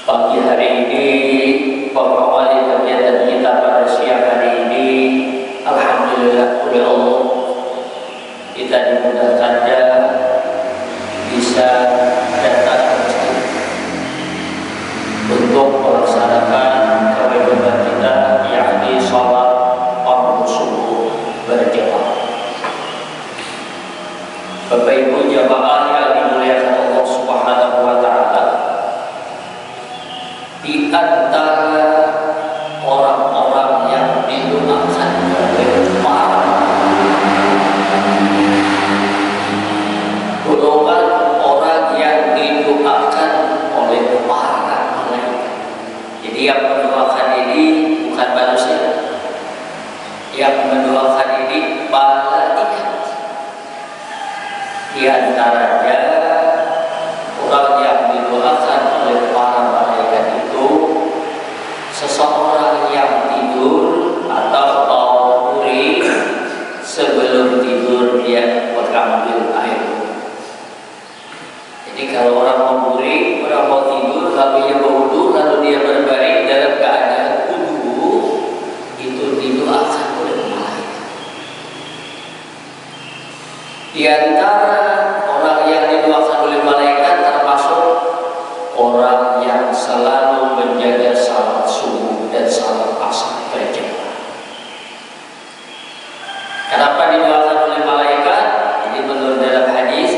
Pagi hari ini mengawali kegiatan kita pada siang hari ini, alhamdulillah oleh Allah kita dimudahkannya bisa datang ke masjid untuk melaksanakan kewajiban kita, yakni sholat fardu subuh berjamaah. Bapak Ibu jamaah yang dimuliakan Allah Subhanahu wa taala, di antara orang-orang yang didoakan oleh para golongan orang yang didoakan oleh para malaikat. Jadi yang mendoakan ini bukan manusia, yang mendoakan ini malaikat. Di antaranya orang yang didoakan oleh para malaikat itu seseorang yang tidur atau mau muri, sebelum tidur dia mengambil air. Jadi kalau orang mau muri, orang mau tidur, lalu dia berwudu, lalu dia berbaring dalam keadaan wudu, itu didoakan oleh malaikat. Di antara orang yang didoakan oleh malaikat termasuk orang yang selalu menjaga salat subuh dan salat asar berjamaah. Kenapa didoakan oleh malaikat? Ini menurut dalam hadis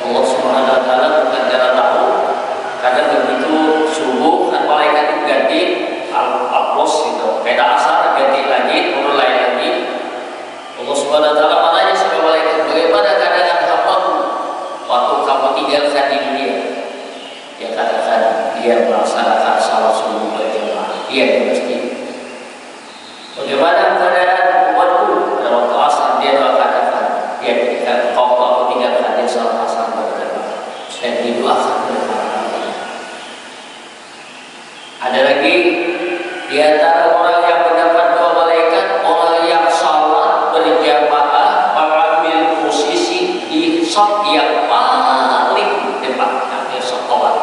Allah Subhanahu wa taala bukan cara tahu, karena begitu subuh kan malaikat itu ganti al-aplos gitu, beda asar ganti lagi, turun lain lagi. Allah Subhanahu wa taala makanya sama malaikat, bagaimana keadaan hambamu waktu kamu tinggalkan di dunia? Dia katakan dia melaksanakan salat subuh berjamaah, dia di masjid. Bagaimana keadaan umatku? Pada waktu asar dia katakan dia ketika kau tinggalkan dia salat asar berjamaah, dan didoakan oleh para malaikat. Ada lagi di antara orang yang mendapat doa malaikat, orang yang salat berjamaah mengambil posisi di saf yang paling depan, yang saf awal.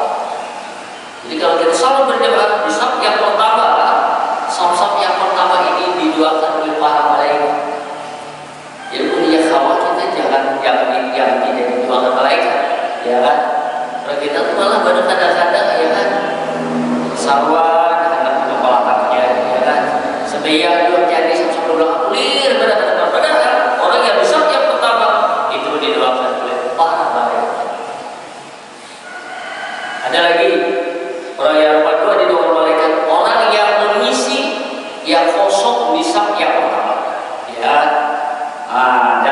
Jadi kalau kita salat berjamaah di saf yang pertama, saf-saf yang pertama ini didoakan oleh para malaikat. Jadi punya khawatir kita jangan yang tidak didoakan malaikat, ya kan? Kalau kita tuh malah baru kadang-kadang ya kan, sarwan anak kepala taknya, ya kan? Sebenarnya juga jadi saf berulang ulir padahal orang yang besar yang pertama itu didoakan oleh para malaikat. Ada lagi orang yang kedua didoakan malaikat, orang yang mengisi yang kosong di saf yang pertama. Ya, ada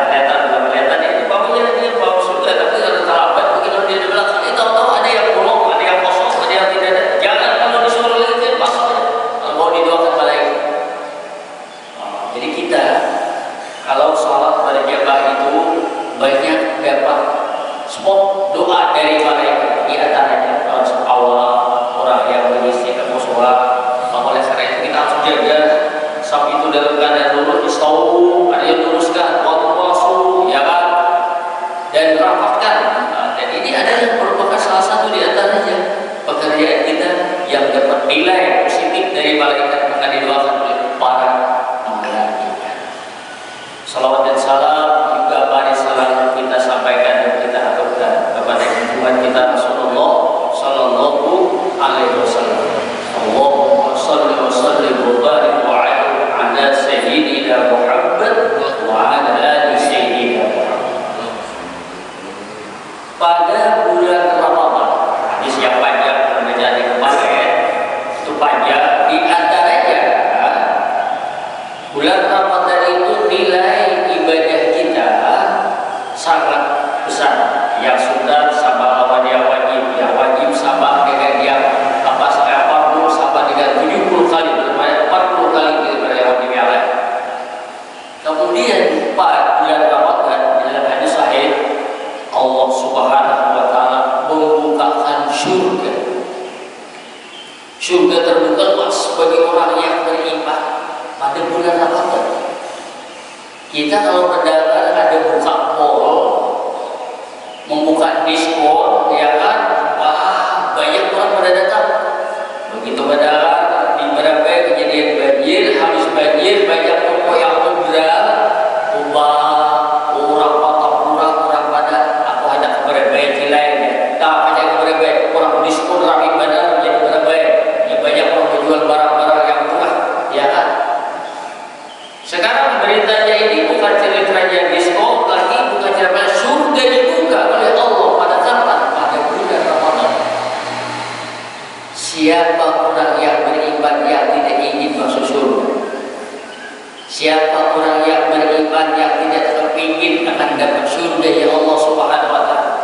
kelihatan itu bapaknya dia bawa surga, tapi kalau terlambat begitu dia di belakang itu tahu ada yang bolong, ada yang kosong, ada yang tidak ada. Jangan kalau disuruh lagi masuk kalau mau didoakan malaikat. Jadi kita kalau sholat berjamaah itu banyak dapat spot doa dari malaikat. Di antaranya awal orang yang mengisi kemusola. Oleh karena itu kita harus jaga saf itu dalam keadaan lurus, istau, ada yang luruskan, wasu, ya kan, dan rapatkan. Dan ini ada yang merupakan salah satu di antaranya pekerjaan kita yang dapat nilai positif dari malaikat, maka didoakan oleh para malaikat. Salawat dan salam juga mari selalu kita sampaikan dan kita aturkan kepada junjungan kita Rasulullah Sallallahu Alaihi Wasallam. Allahumma salli wa sallim wa barik wa ala sayyidina Muhammad wa ala ali sayyidina Muhammad. Pada bulan Ramadan, hadis yang panjang menjadi kemarin itu panjang, di antaranya bulan Ramadan itu nilai ibadah kita sangat besar. Yang sunnah sama lawan yang wajib sama dengan yang fardu sama dengan 70 kali daripada 40 kali daripada yang wajib yang lain. Kemudian bulan Ramadan dalam hadis sahih Allah Subhanahu wa taala membukakan surga. Surga terbuka luas bagi orang yang beriman pada bulan Ramadan. Kita kalau mendengar ada buka mall, membuka diskon, ya kan, wah banyak orang pada datang. itu padahal di berapa kejadian banjir, habis banjir banyak toko yang bergerak, ubah, orang patah kurang, orang pada aku ada keberbaik lainnya. Tak ada keberbaik, orang diskon rapi benar menjadi berbaik. Ya, banyak orang menjual barang-barang yang murah, ya kan? Sekarang beritanya ini bukan ceritanya diskon lagi, bukan ceritanya surga dibuka oleh Allah pada kapan? Pada bulan Ramadan. Siapa orang yang beriman yang tidak ingin masuk surga? Siapa orang yang beriman yang tidak terpingin akan dapat surga ya Allah Subhanahu wa taala?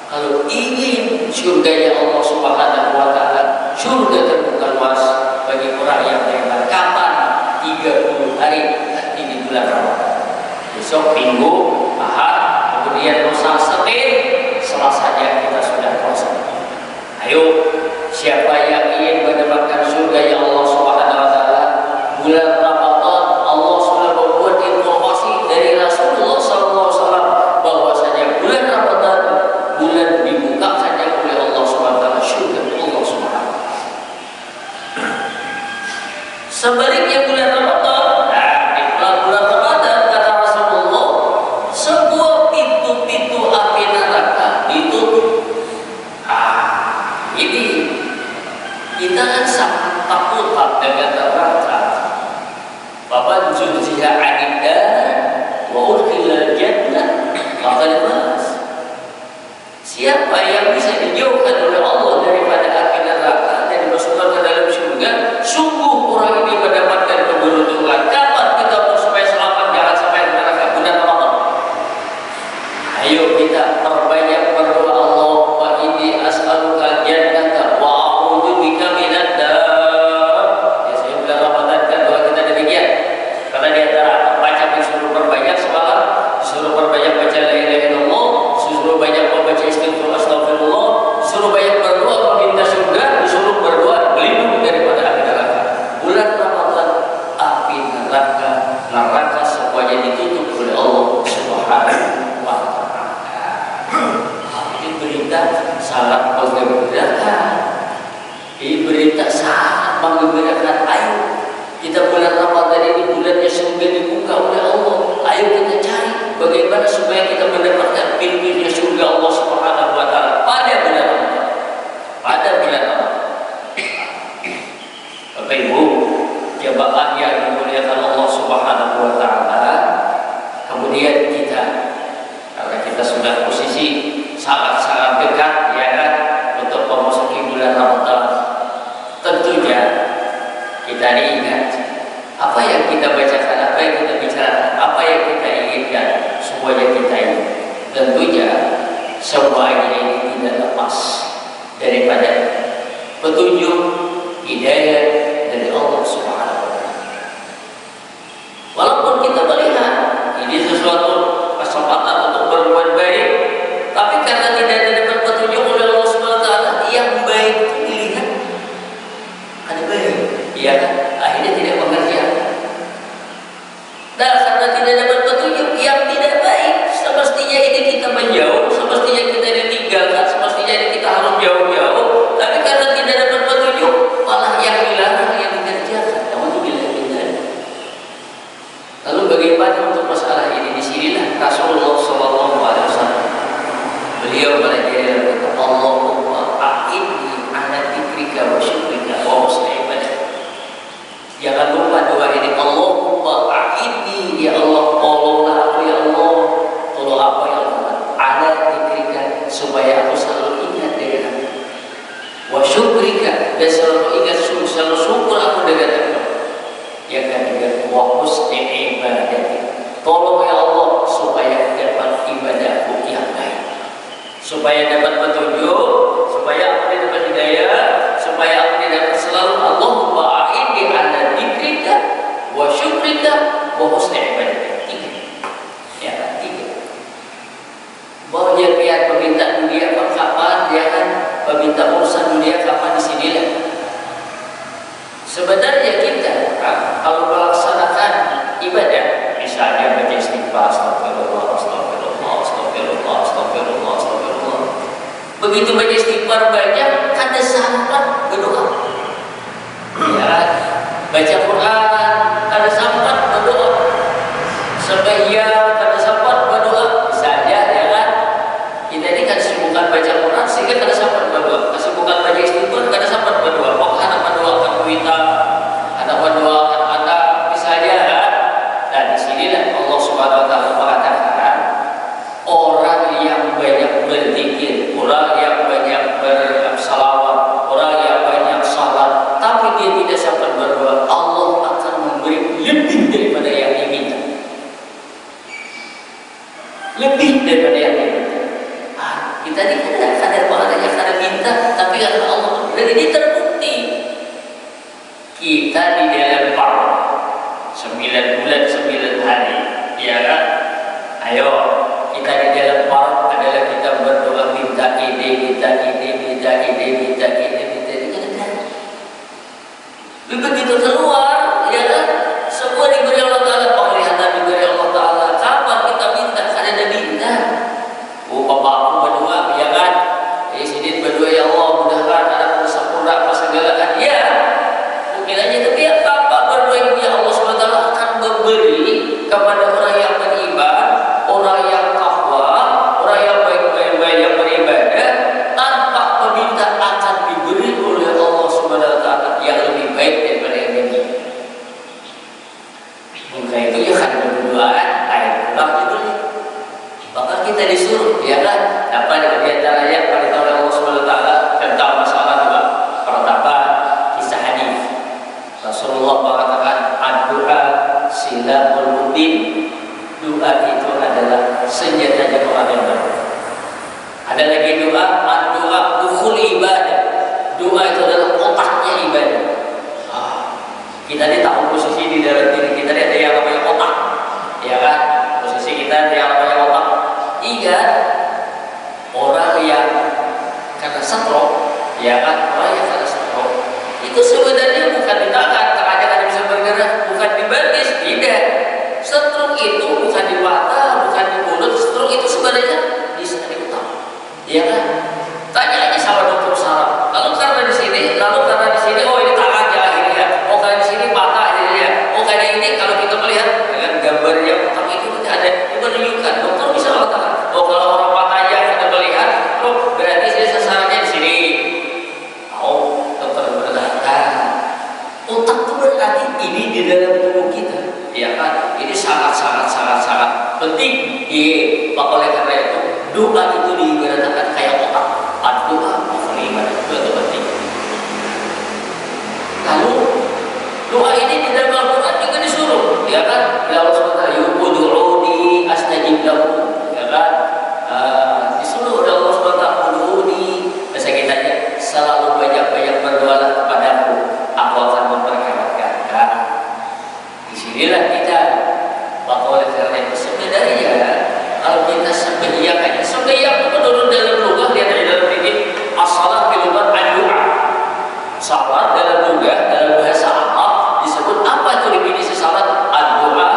Kalau ingin surga ya Allah Subhanahu wa taala, surga terbuka luas bagi orang yang beriman. Kapan? 30 hari ini bulan Ramadan. Besok Minggu, Ahad, kemudian lusa Senin, Selasanya kita sudah puasa. Ayo, siapa yang ingin mendapatkan surga ya Allah Subhanahu wa taala, bulan Ramadan Allah sudah membuat informasi dari Rasulullah SAW bahwasanya bulan Ramadan bulan dibukakannya oleh Allah Subhanahu wa taala surga Allah Subhanahu wa taala. Sebaliknya bulan Ramadan, di bulan Ramadan kata Rasulullah, sebuah pintu-pintu api neraka ditutup. Ini kita kan sangat takut dengan neraka. Bapak zuhziha 'anil nar wa udkhilal jannah faqad faz. Siapa yang bisa dijauhkan oleh Allah daripada api neraka dan dimasukkan ke dalam surga, sungguh orang ini mendapatkan keberuntungan. Kapan kita supaya selamat jangan sampai neraka? Bulan Ramadan. Ayo kita perbanyak berdoa, Allahumma inni as'aluka jannata wa a'udzu bika minan nar. Ya, saya bulan Ramadan kan doa kita demikian. Karena di antara baca disuruh perbanyak semalam, disuruh perbanyak baca la ilaha illallah, disuruh banyak membaca istighfar astagfirullah, disuruh banyak berdoa meminta surga, disuruh berdoa berlindung daripada api neraka. Bulan Ramadan api neraka semuanya ditutup oleh Allah Subhanahu wa taala. Ini berita sangat menggembirakan. Ini berita sangat menggembirakan. Ayo kita bulan Ramadan ini bulannya surga dibuka oleh Allah. Ayo kita cari bagaimana supaya kita mendapatkan pintunya surga Allah Subhanahu wa taala pada bulan Ramadan. Pada bulan Ramadan. Bapak Ibu, jemaah yang dimuliakan Allah Subhanahu wa taala, kemudian kita karena kita sudah posisi sangat-sangat dekat ya kan untuk memasuki bulan Ramadan, tentunya kita diingat apa yang kita bacakan, apa yang kita bicarakan, apa yang kita inginkan, semuanya kita ingin. Tentunya semuanya ini tidak lepas daripada petunjuk hidayah dari Allah Subhanahu wa taala. Walaupun kita melihat ini sesuatu kesempatan untuk berbuat baik, tapi karena tidak dapat petunjuk oleh Allah Subhanahu wa taala, yang baik itu dilihat ada baik, ya kan? Akhirnya tidak mengerjakan. Dan karena tidak dapat petunjuk yang tidak baik, semestinya ini kita menjauh, semestinya kita ditinggalkan, semestinya ini kita harus jauh-jauh. Tapi karena tidak dapat petunjuk, malah yang dilarang yang dikerjakan. Lalu bagaimana untuk masalah ini? Disinilah Rasulullah SAW beliau mengajari kita, Allahumma a'inni ala dzikrika wa syukrika wa husni ibadah. Jangan lupa doa ini, Allahumma a'inni, ya Allah tolonglah aku ya Allah. Tolong apa ya Allah? Ala dzikrika, supaya aku selalu ingat dengan aku. Wa syukrika, dan selalu ingat, selalu syukur aku dengan aku. Yang ketiga, wa husni ibadah. Tolong ya Allah supaya dapat ibadahku yang baik, supaya dapat petunjuk, supaya aku dapat hidayah, supaya aku dapat selalu Allahumma a'inni ala dzikrika wa syukrika wa husni ibadah. Tiga. Ya, tiga. Bahwa dia lihat meminta dunia kapan, dia kan meminta urusan dunia kapan, di sinilah. Sebenarnya kita kalau melaksanakan ibadah, misalnya baca istighfar, astagfirullah, astagfirullah, astagfirullah, astagfirullah, astagfirullah. Begitu baca istighfar banyak, ada sahabat berdoa. baca Quran kada sempat berdoa, sembahyang kada sempat berdoa, bisa aja ya kan? Kita ini kan sibukan baca Quran sehingga kada sempat berdoa, kesibukan baca istighfar kada sempat berdoa. Kok anak mendoakan kita, anak mendoakan anak, bisa aja kan? Dan disinilah Allah Subhanahu Wa Taala mengatakan orang yang banyak berzikir, orang yang banyak bersalawat, orang yang banyak salat, tapi dia tidak sempat berdoa, Allah akan memberi lebih daripada yang dia minta. Lebih daripada yang dia minta. Kita ini kan kadang maknanya kadang minta, tapi kata Allah, dan ini terbukti. Kita di dalam park 9 bulan 9 hari, ya kan? Ayo, kita di dalam park adalah kita berdoa minta ini, minta ini, minta ini, minta ini, minta ini, kan? Begitu keluar, ya kan? Semua diberi Allah Taala, penglihatan diberi Allah Taala. Kapan kita minta? Ada minta. Oh, bapak aku berdoa, ya kan? Sidin berdoa, ya Allah, mudah-mudahan anak sempurna apa segala kan? Ya, mungkin aja tapi ya bapak berdoa, ya Allah SWT akan memberi kepada orang yang beribadah, orang yang takwa, orang yang baik-baik yang beribadah, tanpa meminta akan diberi oleh Allah SWT yang lebih baik daripada yang ini. Maka itu ya kan berdoa, air pulang diberi. Maka kita disuruh, ya kan? Apa di antaranya pada tahun Allah SWT tentang masalah doa. Pertama, kisah hadis. Rasulullah mengatakan, "Ad-du'a silahul mu'min." Doa itu adalah senjatanya orang yang berdoa. Ada lagi doa, ad-du'a dukhul ibadah. Doa itu adalah otaknya ibadah. Kita ini tahu posisi di dalam diri kita ini ada yang namanya otak, ya kan? Posisi kita ada yang namanya otak. Iya, orang yang karena stroke, ya kan? Orang yang karena stroke itu sebenarnya bukan di tangan, kadang-kadang bisa bergerak, bukan di batis, tidak. Stroke itu bukan di mata, bukan di mulut. Stroke itu sebenarnya di otak, ya kan? Tanya aja sama dokter saraf. Kalau karena di sini, lalu karena di sini, oh ini tangan ya akhirnya, oh karena di sini mata akhirnya, oh karena ini kalau kita melihat dengan gambarnya otak itu tidak ada, itu menunjukkan dokter bisa mengatakan. Oh kalau orang matanya kita melihat, oh berarti saya sasarannya di sini. Oh dokter berkata, otak itu berarti ini di dalam tubuh kita, ya kan? Ini sangat penting. Maka oleh karena itu doa itu diibaratkan kayak otak. Doa ibadah itu penting. Lalu doa ini di dalam Al-Quran juga disuruh, ya kan? Ya Allah SWT, "Ud'uuni astajib lakum." Ya kan? Disuruh oleh Allah SWT, "Ud'uuni." Bahasa kitanya, selalu banyak-banyak berdoalah kepadaku, aku akan memperkenalkan. Nah, disinilah kita. Maka oleh karena itu sebenarnya kalau kita sembahyang itu menurut dalam lugah, dia dari dalam ini as-salat bil lughat ad-du'a. Salat dalam lugah, dalam bahasa Arab disebut apa itu definisi salat? Ad-du'a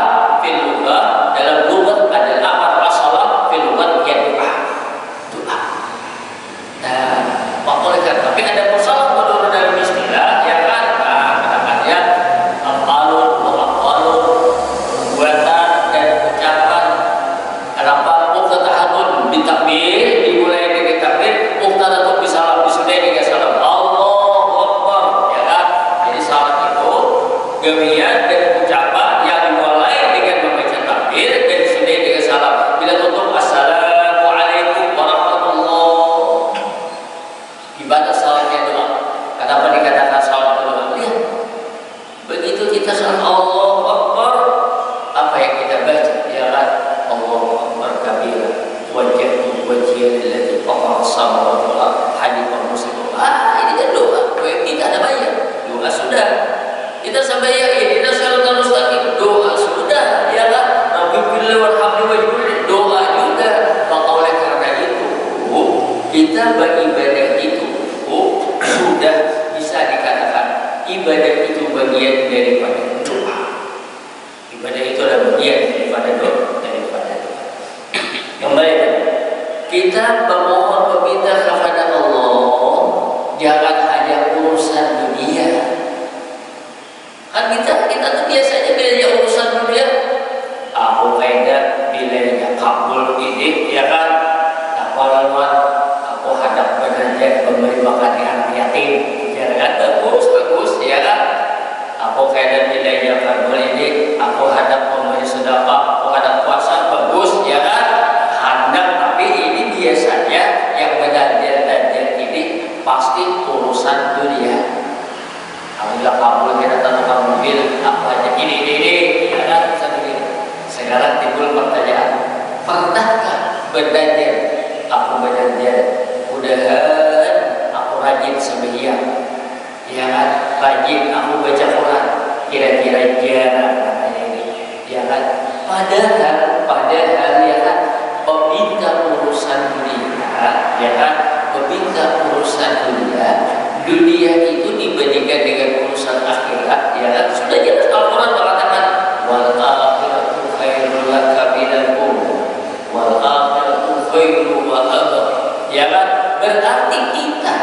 fil lughat, dalam lughat adalah apa? As-salat fil lughat ya doa. Doa. Nah, maka oleh karena tapi ada masalah menurut dalam istilah, ya kan? Kata-katanya al-qalun wa al-qalun, perbuatan dan ucapan. Apa? Muqtadahatun bitakbir, dimulai dengan takbir, muqtadahatun bisalam, disudahi dengan salam. Allahu Akbar, ya kan? Jadi salat itu gemian dan ucapan yang dimulai dengan membaca takbir dan disudahi dengan salam. Bila tutup, assalamualaikum warahmatullah. Ibadah salatnya doa. Kenapa dikatakan salat doa? Lihat, begitu kita salat Allahu Akbar, apa yang kita baca? Ya kan? Allahu Akbar kabira, wajjahtu wajhiya lillazi fatara as-samawati wal ardh hanifan musliman. Ini kan doa. Kita ada banyak. Doa sudah. Kita sembahyang ini, kita siratal mustaqim. Doa sudah. Ya kan? Rabbi billah warhamni wajhul. Doa juga. Maka oleh karena itu, kita beribadah itu sudah bisa dikatakan ibadah itu bagian daripada doa. Ibadah itu adalah bagian daripada doa. Kembali, kita memohon meminta kepada Allah, jangan hanya urusan dunia. Kan biasanya bilanya urusan dunia, aku kaidah bilanya kabul ini, ya kan? Aku hadap bekerja memberi makan di anak yatim, ya kan? Bagus, ya kan? Aku kaidah bilanya kabul ini, aku hadap memberi sedekah, aku hadap puasa, bagus, ya kan? Hadap, tapi ini biasanya yang benar-benar ini pasti urusan dunia. Apabila kabul kita tanpa mobil, apa aja ini, ya kan? Sekarang timbul pertanyaan, pernahkah belajar? Aku belajar, mudahan aku rajin sembahyang, ya kan? Rajin aku baca Quran, kira-kira jarang katanya ini, ya kan? Padahal ya kan, meminta urusan dunia, ya kan? Meminta urusan dunia itu dibandingkan dengan urusan akhirat, ya kan? Sudah jelas Al-Quran mengatakan wal akhiratu khairul laka minal ula wal akhiratu khairul wa abad, ya kan? Berarti kita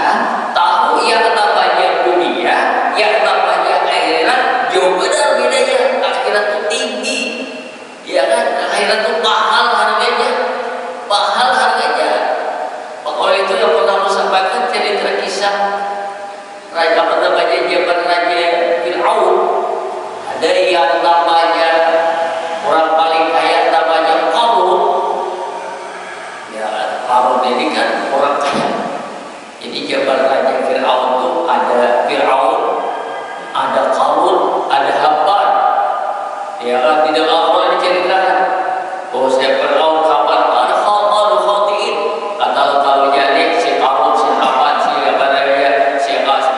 tahu yang namanya dunia, yang namanya akhirat jauh benar bedanya. Akhirat itu tinggi, ya kan? Akhirat itu mahal harganya. Oleh itu yang pernah sampaikan cerita kisah raja namanya Jabat Raja Fir'aun. Ada yang namanya orang paling kaya namanya Qarun. Ya, Qarun ini kan orang kaya. Jadi Jabat Raja Fir'aun itu ada Fir'aun, ada Qarun, ada Haman. Ya kan, tidak Al-Quran diceritakan bahwa saya Fir'aun kapan ada Haman khatiin. Kalau jadi si Qarun, si Haman, si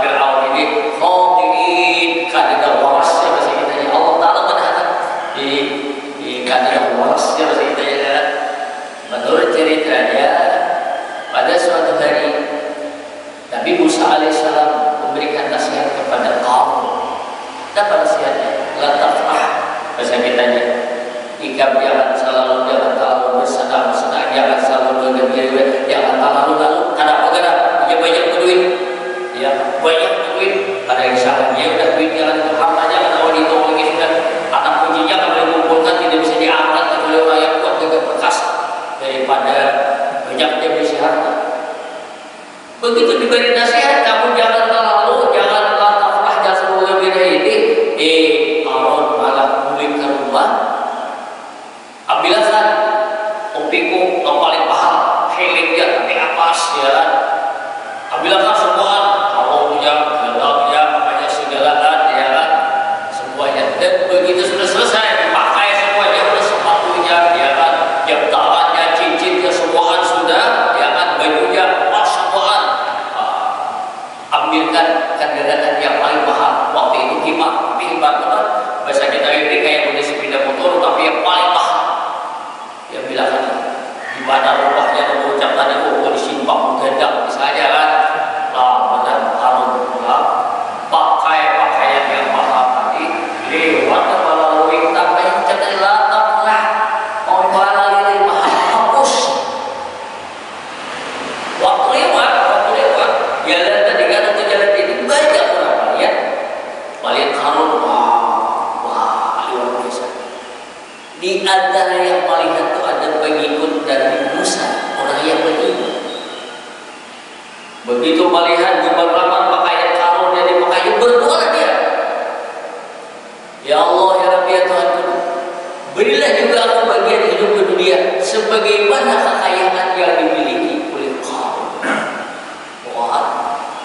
Fir'aun ini khatiin, kadang warasnya masih kita ya Allah Ta'ala mendatang di kadang warasnya masih kita ya. Menurut ceritanya pada suatu hari Nabi Musa alaihissalam memberikan nasihat kepada Qarun. Apa nasihatnya? La tafrah, bahasa kitanya, ikam jangan terlalu bersenang, jangan selalu bergembira, jangan terlalu kadang-kadang punya banyak duit, ya banyak duit, ada yang salah dia udah duit jalan ke hartanya, ada wanita lagi sudah anak kuncinya kalau dikumpulkan tidak bisa diangkat kecuali orang yang kuat dengan bekas daripada banyaknya berisi harta. Begitu diberi nasihat, kamu jangan tafrah, jangan selalu bergembira ini. Qarun malah balik ke rumah, ambilasan umpiku yang paling mahal, helingnya tapi atas, ya kan? Ambilasan semua, kamu punya, gelarnya, makanya segala, ya kan? Semuanya. Dan begitu sudah selesai, dipakai semuanya, udah sepatunya, ya kan? Jam tangannya, cincinnya, semuaan sudah, ya kan? Bajunya, semuaan. Ambilkan kendaraan yang paling mahal. Waktu itu himar betul. Bahasa kita ini kayak punya sepeda motor, tapi yang paling mahal. Dia bilang di mana rumahnya mengucap tadi, di simpang gendang misalnya kan. Benar Qarun pulang, pakai pakaian yang mahal tadi, lewat melalui tangga yang cendelang lah, mau melalui mahal hapus. Waktu lewat, jalan tadi kan untuk jalan ini banyak orang melihat Qarun, wah luar biasa. Di antara yang melihat itu ada pengikut dari Musa, orang yang beriman. Begitu melihat beberapa pakaian Qarun yang dipakai, berdoa dia, ya Allah, ya Rabbi, ya Tuhanku, berilah juga aku bagian hidup di dunia sebagaimana kekayaan yang dimiliki oleh Qarun. Wah,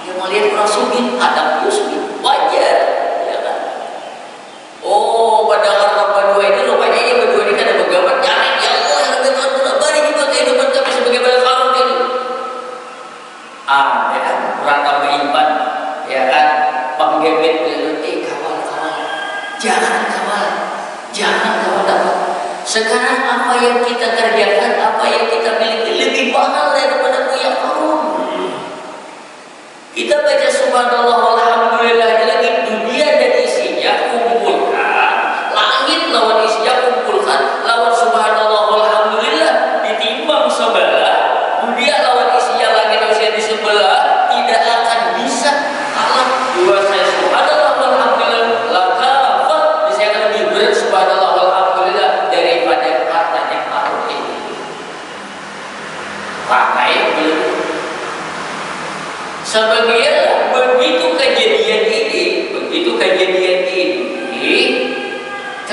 dia melihat orang sugih, ada sugih, wajar, ya kan? Padahal berdua ini rupanya berdua ini kan ada begawan jalan, ya Allah, ya Rabbi, Tuhanku, beri juga kehidupan kami sebagaimana Qarun ini. Ya kan, orang kami iman, ya kan, penggebet kawal, jangan kawal. Sekarang apa yang kita kerjakan, apa yang kita miliki lebih mahal daripada punya Qarun. Kita baca subhanallah walhamdulillah lagi, dunia dan isinya kumpulkan, langit lawan isinya kumpulkan, lawan subhanallah walhamdulillah ditimbang sebelah, dunia lawan isinya langit dan isinya di sebelah, tidak akan bisa kalah. Dua saya subhanallah walhamdulillah, langkah disayangkan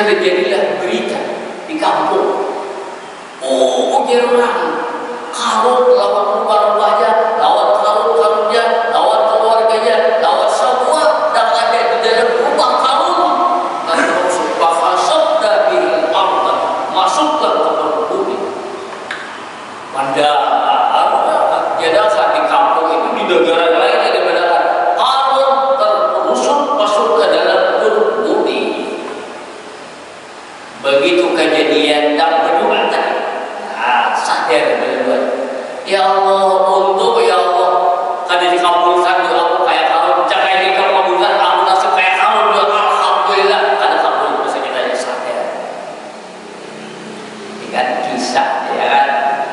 terjadilah berita di kampung. Oh, jadi orang karut lawan rumah-rumahnya, lawan karut-karutnya, lawan keluarganya, lawan semua yang ada di dalam rumah karut. Dan terus bahasabda bil ardh, masuklah ke dalam bumi. Mandar jadasa di kampung itu di negara lain ada benar karut terperusuk masuk ke dalam bumi. Begitu kejadian dan berdoa tadi. Sadar berdua. Ya Allah, untuk ya Allah, kada dikabulkan doa aku kayak kamu, jangan dikabulkan aku nasib kayak kamu doa alhamdulillah kada kabul. Masa kita sadar. Ini kan kisah ya kan,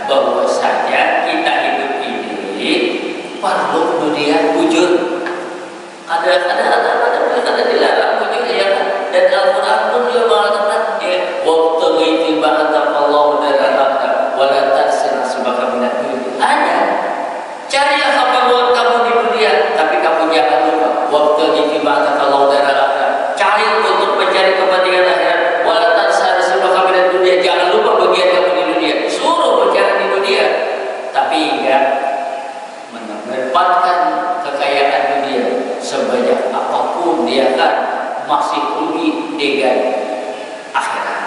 bahwasanya kita hidup ini perlu dunia wujud. Ada dilarang wujud ya kan. Dan Al-Quran pun dia mengatakan ya waktu itu bahasa Allah darahnya wala tarsina subaka minat dunia. Ada carilah apa buat kamu di dunia, tapi kamu jangan lupa waktu itu bahasa Allah darahnya cari untuk mencari kepentingan akhirat. Wala tarsina subaka minat dunia, jangan lupa bagian kamu di dunia. Suruh berjalan di dunia, tapi ya menempatkan kekayaan dunia sebanyak apapun dia kan masih rugi dengan akhirat.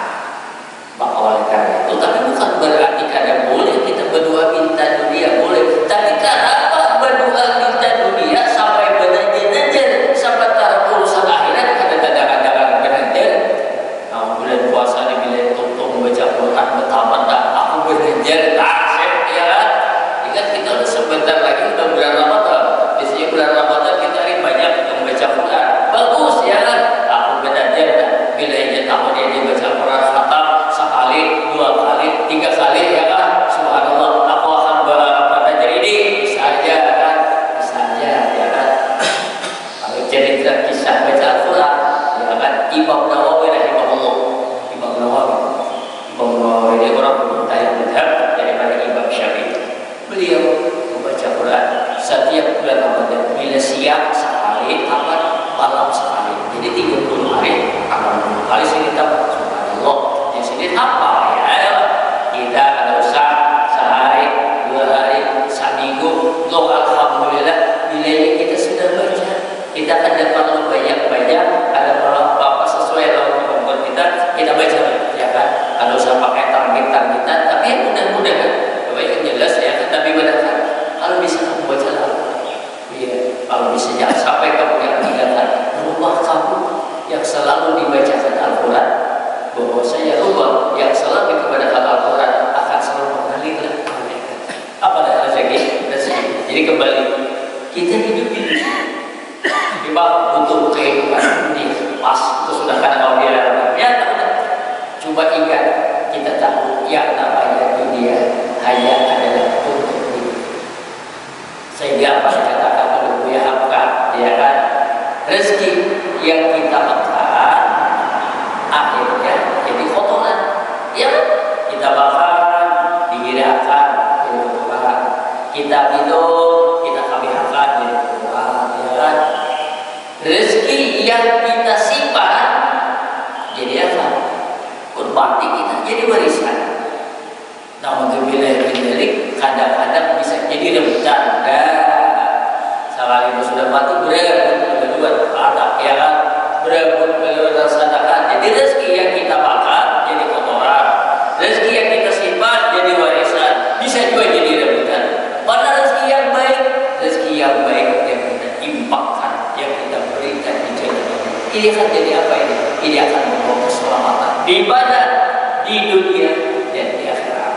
Maka oleh karena itu, tapi bukan berarti kadang boleh kita berdoa minta dunia, boleh. Tapi kenapa berdoa minta dunia sampai benar-benar sampai taruh urusan akhirat kada kadang-kadang benar-benar. Nah, bulan puasa ni bila tong baca Quran bertambah dah aku benar-benar asyik ya kan. Ingat kita udah sebentar lagi udah bulan Ramadan. Biasanya bulan Ramadan kita hari banyak membaca Quran. Bagus ya kan. Aku benar-benar bila aja tahun ini baca Quran khatam sekali, 2 kali, 3 kali ya kan. Subhanallah, aku akan belajar ini bisa aja kan, bisa aja ya kan. Kalau cerita kisah baca Al-Quran ya kan, Imam Nawawi rahimahullah, Imam Nawawi ini orang dari madhab daripada Imam Syafi'i. Beliau membaca Quran setiap bulan Ramadan, bila siang sekali, malam sekali. Jadi 30 hari, 80 kali sini tambah. Subhanallah. Ini apa ya? Kita kalau sehari, 2 hari, seminggu, lo alhamdulillah nilai kita sudah baca. Kita akan dapat banyak-banyak, ada apa-apa sesuai dengan kemampuan kita baca ya kan. Kalau usah pakai target-targetan, tapi yang mudah-mudahan, yang jelas ya kan. Tapi benar kalau bisa kamu baca ya, kalau bisa jangan sampai kamu yang tinggalkan rumah kamu yang selalu dibacakan Al-Quran. Bahwasanya rumah yang selalu kepada Al-Quran akan selalu mengalir apa dah rezeki. Jadi kembali kita hidup ini memang butuh kehidupan ini pas itu sudah kadang kalau dia ya tak. Coba ingat kita tahu yang namanya dunia hanya adalah untuk ini. Sehingga apa yang katakan oleh Buya Hamka ya kan, rezeki yang kita makan akhirnya jadi kotoran ya kan? Kita makan dihirakan jadi kotoran, kita minum kita kabihakan jadi kotoran ya kan. Rezeki yang kita simpan jadi apa? Berbakti kita jadi warisan. Namun bila kadang-kadang bisa jadi rebutan. Salah itu sudah mati berebut kedua ada ya kan, berebut melaksanakan. Jadi rezeki yang kita makan jadi kotoran, rezeki yang kita simpan jadi warisan, bisa juga jadi rebutan. Mana rezeki yang baik yang kita impakkan, yang kita berikan di jalan ini akan jadi apa ini? Ini akan membawa keselamatan di mana? Di dunia dan di akhirat.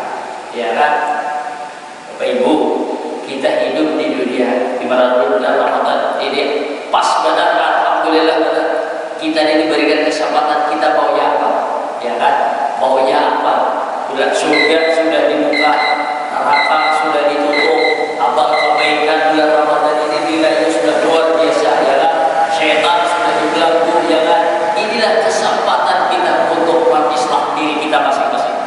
Ya kan? Bapak Ibu, kita hidup di dunia di mana bulan Ramadan ini pas benar, alhamdulillah benar. Kita ini diberikan kesempatan, kita maunya apa? Ya kan? Maunya apa? Bulan surga sudah dibuka, neraka sudah ditutup, amal kebaikan bulan Ramadan ini nilainya sudah luar biasa ya kan? Syaitan sudah dibelenggu ya kan? Inilah kesempatan kita untuk mengislah diri kita masing-masing,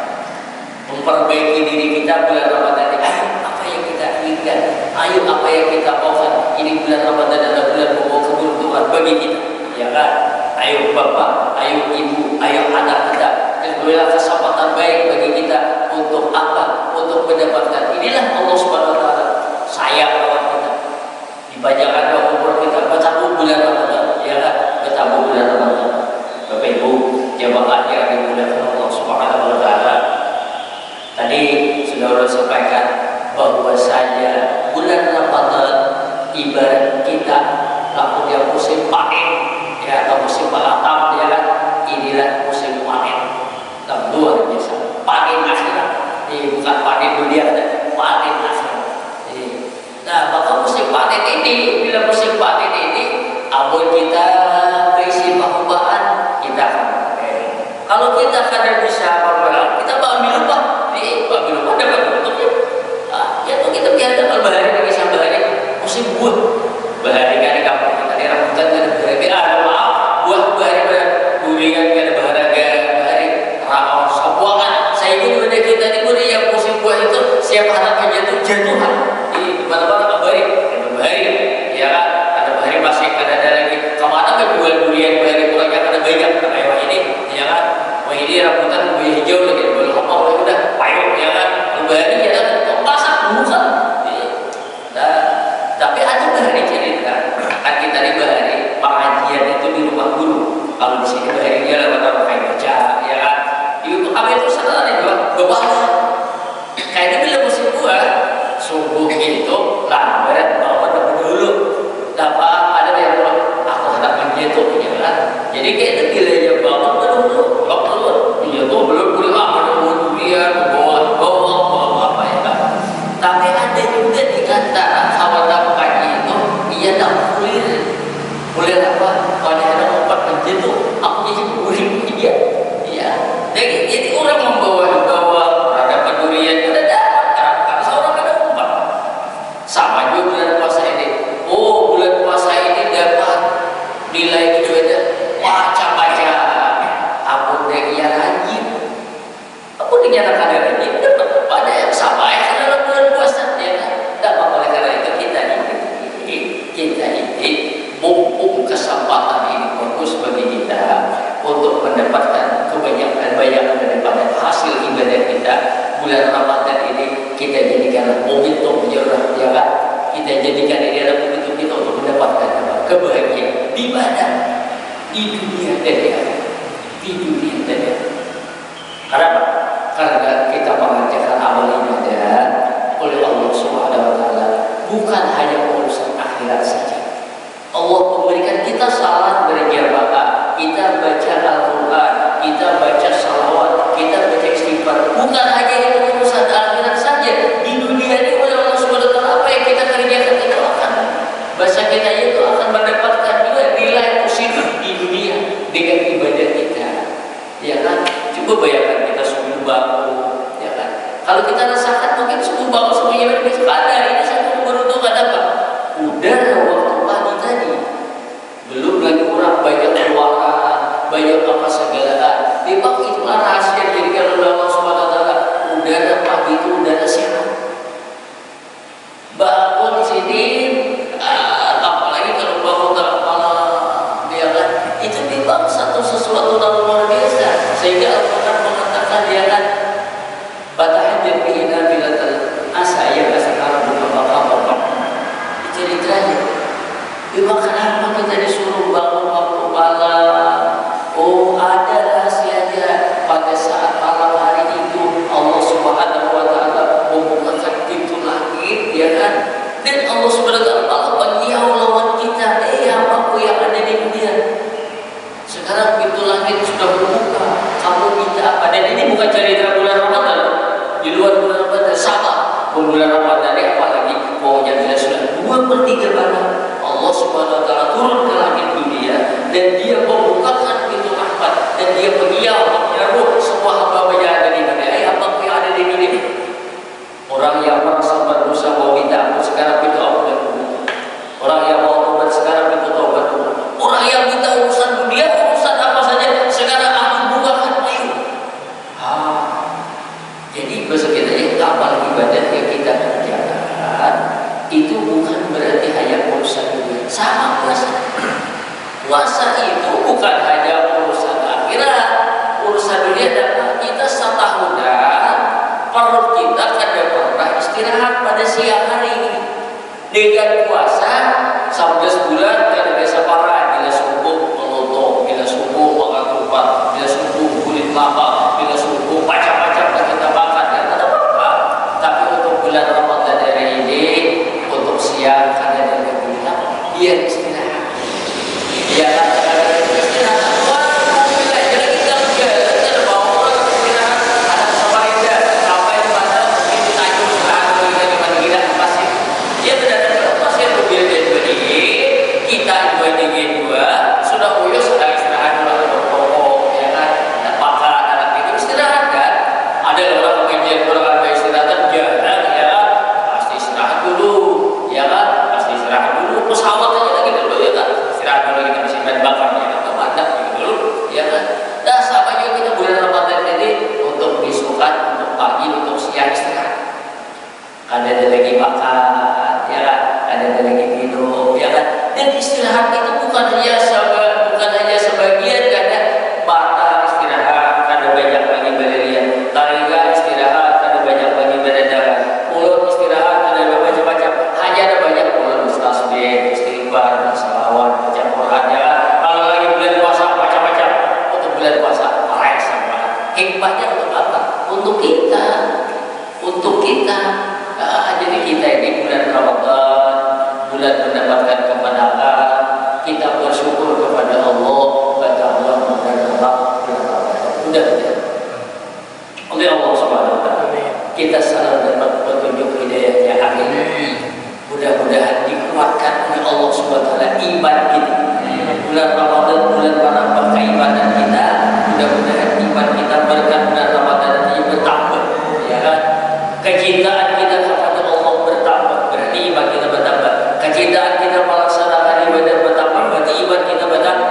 memperbaiki diri kita bulan Ramadan ini. Ayo apa yang kita inginkan, ayo apa yang kita maukan. Ini bulan Ramadan adalah bulan membawa keberuntungan bagi kita ya kan? Ayo bapak, ayo ibu, ayo anak kita, berilah kesempatan baik bagi kita untuk apa? Untuk mendapatkan. Inilah Allah Subhanahu wa taala sayang lawan kita. Dibacakan doa umur kita, bertabung bulan Ramadan, ya kan? Bertabung bulan Ramadan. Bapak Ibu, jamaah yang dimuliakan Allah Subhanahu wa taala. Tadi sudah sampaikan bahwasanya bulan Ramadan ibarat kita lalu dia musim panen, ya, atau musim balatam, ya kan? Inilah musim panen. Luar biasa, panen akhirat. Bukan panen dunia, panen akhirat. Nah, maka musim panen ini, bila musim panen ini, abon kita berisi bahan, kita akan panen. Kalau kita kadang bisa berbahan, kita ambil lupa, ambil lupa dapat bentuknya. Ya tuh kita biar dapat bahari lagi sama bahari musim buah, bahari kan di kampung kita di rambutan kan ada bahari, maaf, buah bahari pada durian kan ada bahari raon sabuangan. Saya ikut pada kita di mana yang musim buah itu siapa harapannya itu jatuhan. Di mana-mana bahari, ya kan? Ada bahari masih ada lagi. Kemana kan jual durian bahari pulangnya ada banyak kayak ini, ya kan? Wah ini rambutan buah hijau lagi, belum apa udah payung, ya kan? Bahari ya kan? Pasar bukan. Nah, tapi ada bahari cerita. Kan kita di bahari pengajian itu di rumah guru. Kalau di sini bahari dia lewat orang kayak baca, ya kan? Itu apa itu salah nih bawah. Kayaknya bila musim buah subuh itu lambat bawa dulu. Dapat ada yang bilang aku hendak menjeto, ya kan? Jadi kayak itu bila dia bawa dulu, dia tuh belum apa dia bawa apa ya kan? Tapi ada juga di antara kawan pagi itu dia tak kulir apa? Kalau ada tempat menjeto, aku jadi kulir dia, ya. Jadi orang membawa ada durian udah dapat karena seorang ada umpat. Sama juga bulan puasa ini. Oh, bulan puasa ini dapat nilai kejualan baca ampun deh ya lagi. Apa dinyatakan lagi dapat pada yang sama ya dalam bulan puasa, ya kan? Dapat oleh karena itu kita ini mumpung kesempatan ini bagus bagi kita untuk mendapatkan kebanyakan daripada hasil ibadah kita. Bulan Ramadan ini kita jadikan momentum jerah, ya kan? Kita jadikan ini adalah momentum kita untuk mendapatkan kebahagiaan di mana? Di dunia dan di akhirat. Di dunia dan di akhirat. Kenapa? Karena kita mengerjakan amal ibadah oleh Allah Subhanahu wa taala bukan hanya urusan akhirat saja. Allah memberikan kita salat berjamaah, kita baca Al-Quran, kita baca salawat, kita baca istighfar. Bukan hanya itu urusan akhirat saja. Di dunia ini oleh Allah Subhanahu wa taala apa yang kita kerjakan itu akan bahasa kita itu akan mendapatkan juga nilai positif di dunia dengan ibadah kita. Ya kan? Coba bayangkan kita subuh bangun, ya kan? Kalau kita rasakan mungkin subuh bangun semuanya berbeda. Ada ini satu beruntung ada apa? Udara waktu pagi tadi belum lagi orang banyak keluaran, banyak apa segala. Memang itulah rahasia dijadikan oleh Allah Subhanahu wa taala. Udara pagi itu udara sehat. Bangun sini, apalagi kalau bangun tengah malam, ya kan? Itu memang sesuatu yang luar biasa. Sehingga Al-Quran mengatakan dia kan batahajat bihi nafilatal asa yang sekarang bukan bakal ceritanya. Memang kenapa kita disuruh bangun waktu malam? Oh, ada rahasianya. Pada saat malam hari itu Allah Subhanahu wa taala membukakan pintu langit, ya kan? Dan Allah Subhanahu wa taala mengiau lawan kita, hambaku yang ada di dunia. Sekarang pintu langit sudah terbuka. Kamu minta apa? Dan ini bukan cerita bulan Ramadan. Di luar bulan Ramadan sama. Bulan Ramadan ini apalagi pokoknya dia sudah 2/3 malam Allah Subhanahu wa taala turun ke langit dunia dan dia membukakan pintu rahmat dan dia mengiau menyeru semua hamba yang ada di dunia. Hamba yang ada di dunia. Orang yang merasa berdosa mau minta ampun sekarang pintu ampun dan terbuka. Orang yang mau tobat sekarang pintu tobat terbuka. Orang yang minta urusan dunia, urusan apa saja sekarang ampun bukakan pintu. Jadi bahasa kita itu amal ibadah yang kita kerjakan itu bukan berarti hanya urusan dunia. Sama puasa. Puasa itu bukan hanya urusan akhirat, Kemudian kita setahunan perut kita kada pernah istirahat pada siang hari. Dengan puasa sampai sebulan kada biasa parah. Bila subuh melotok, bila subuh makan tupat, bila subuh kulit kelapa, bila subuh macam-macam kita makan, ya kada apa-apa. Tapi untuk bulan Ramadan hari ini, untuk siang kada ada kita biar istirahat. Ya kada istirahat. Ada lagi makan, ya kan? Ada lagi minum, ya kan? Dan istirahat itu bukan hanya sebagian, karena mata istirahat, kada banyak lagi berlarian, telinga istirahat, kada banyak lagi berendaran, mulut istirahat, kada macam-macam, hanya ada banyak mulut tasbih, istighfar, salawat, baca Quran, ya kan? Kalau lagi bulan puasa macam-macam. Untuk bulan puasa, relax sama. Hikmahnya untuk apa? Untuk kita, untuk kita. Jadi kita ini bulan Ramadan, bulan mendapatkan kemenangan, kita bersyukur kepada Allah, kata Allah dan Allah mudah-mudahan oleh Allah Subhanahu Wa Taala kita selalu dapat petunjuk hidayahnya. Amin. Mudah-mudahan dikuatkan oleh Allah Subhanahu Wa Taala iman kita. Bulan Ramadan bulan menambah keimanan kita. Mudah-mudahan iman kita berkat bulan Ramadan ini bertambah, ya kan? Kecintaan kita kepada Allah bertambah, berarti iman kita bertambah. Kecintaan kita melaksanakan ibadah bertambah, berarti iman kita bertambah.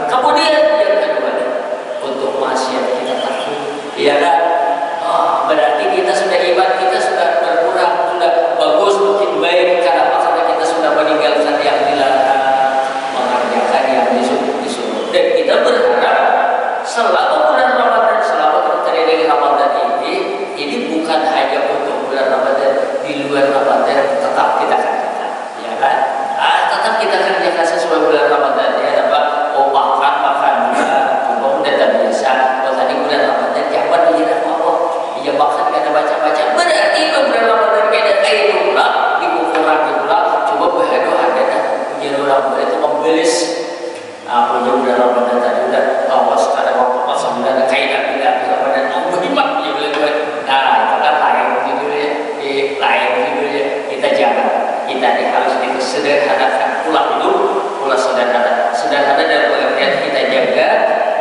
Kemudian yang kedua, untuk maksiat kita takut, ya kan? Berarti kita sudah iman kita sudah berkurang, sudah bagus, mungkin baik. Karena karena kita sudah meninggalkan yang dilarang, mengerjakan yang disuruh. Dan kita berharap selama bulan Ramadan, selama terjadi Ramadan ini bukan hanya untuk bulan Ramadan, di luar Ramadan tetap kita kerjakan, ya kan? Tetap kita kerjakan sesuai bulan Ramadan, ya apa? Oh makan juga, cuma udah terbiasa. Kalau tadi bulan Ramadan jangan dijadikan apa? Ya makan kada baca-baca. Berarti bulan Ramadan kada itu pula dikurangi pula. Coba bahado ada dah punya orang itu membelis. Punya bulan Ramadan tadi udah awas sekarang waktu pas bulan kaitan bila Ramadan berhikmat ya boleh buat. Nah itu kan lain judulnya, lain judulnya. Kita jangan, kita ini harus disederhanakan pula hidup, pula sederhana dalam pengertian kita jaga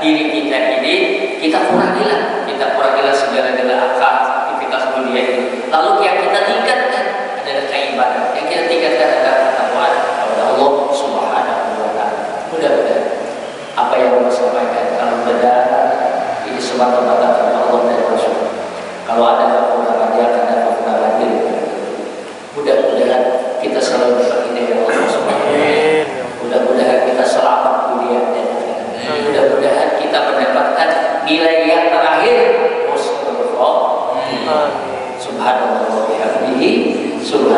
diri kita ini, kita kurangilah segala aktivitas dunia ini. Lalu yang kita tingkatkan adalah keimanan, yang kita tingkatkan adalah ketakwaan kepada Allah Subhanahu Wa Taala. Mudah-mudahan apa yang Allah sampaikan kalau benar ini semata-mata karena Allah dan Rasul. Kalau ada kekurangan dia akan ada kekurangan diri. Mudah-mudahan kita selalu berpindah ya Allah Subhanahu Wa Taala. Mudah-mudahan kita selamat dunia dan akhirat. Mudah-mudahan kita mendapatkan nilai yang terakhir husnul khotimah. Subhanallah wa bihamdihi subhanallah.